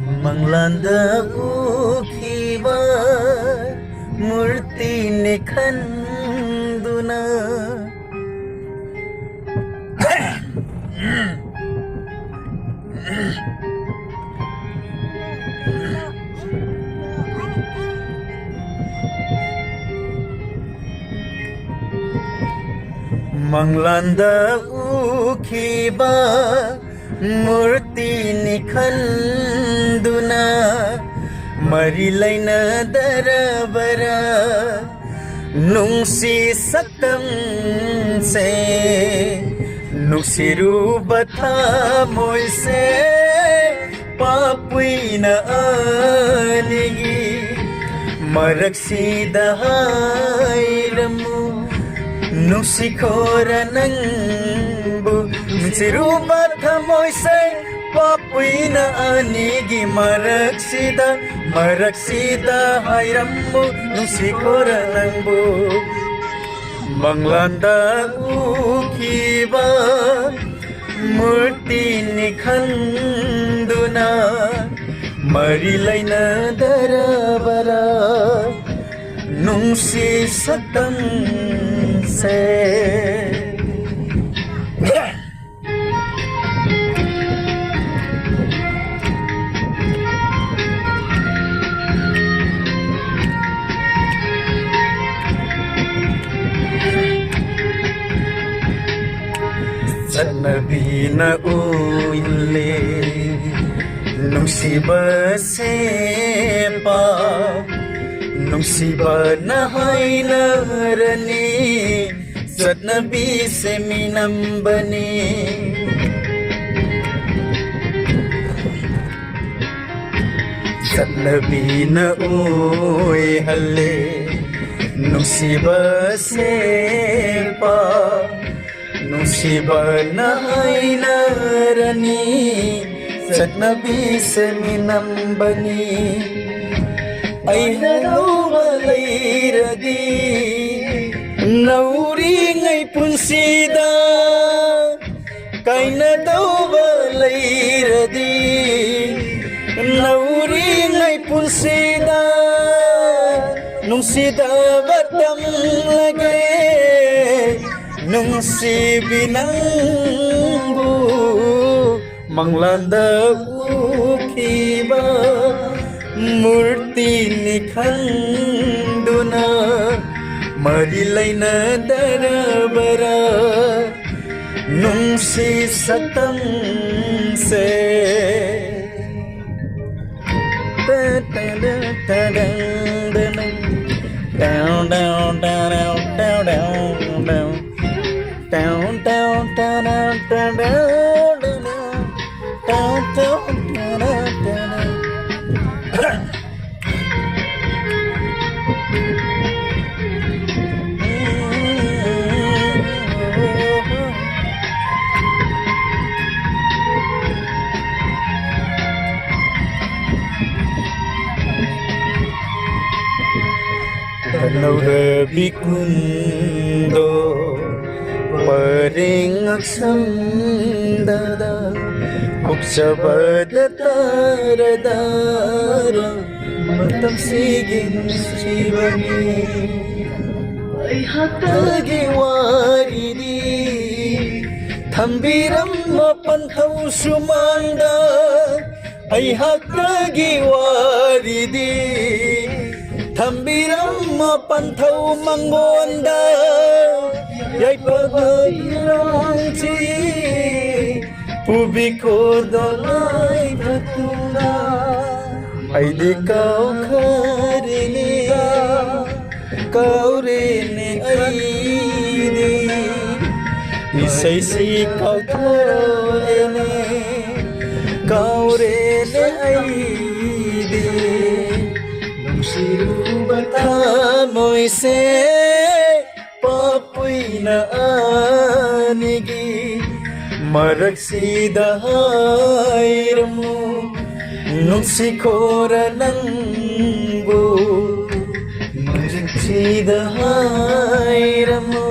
Manglanda ukhiba murti ne khanduna Manglanda ukhiba murti ni khanduna marilaina darabara nungsi sakam se nungsiru batha moise papuina anigi maraksida hairamu Nusikora nangbu Nungsiruba thamoise Papuina anigi Maraksida hayrambu Nungsikora nangbu Manglanda ukhiba Murti ni khanduna Marilaina darabara Nungsi sakam se Janabi na uile Nungsiba sepa Nungsiba na hainarani Janabi se minambani Janabi na uy hale Nungsiba sepa Nungsiba na hainarani Janabi se minambani Ay halawa layradi Nauri ngay punsida Kay nadawa layradi Nauri ngay punsida Nung sida batam lagay Nung si binangbu Manglanda ukhiba Murti ni khanduna Marilaina darabara Nungsi satam se Down down down down down down down Down down down down down down down down Laura bikundo paring aksandada Uksabada taradara Matam sigin shivani Ay hatagi waridi Thambiram mapanthaw sumanda Ay hatagi waridi Thambiram mapanthaw mangonda Yay pagayang chi Pubiko dalay katuna Ay di kau karini Kau rini ay di Isay si kau karini Kau rini ay di Nungsiruba tamoise Papuy na anigi Maraksida hayramu Nungsikora nangbu Maraksida hayramu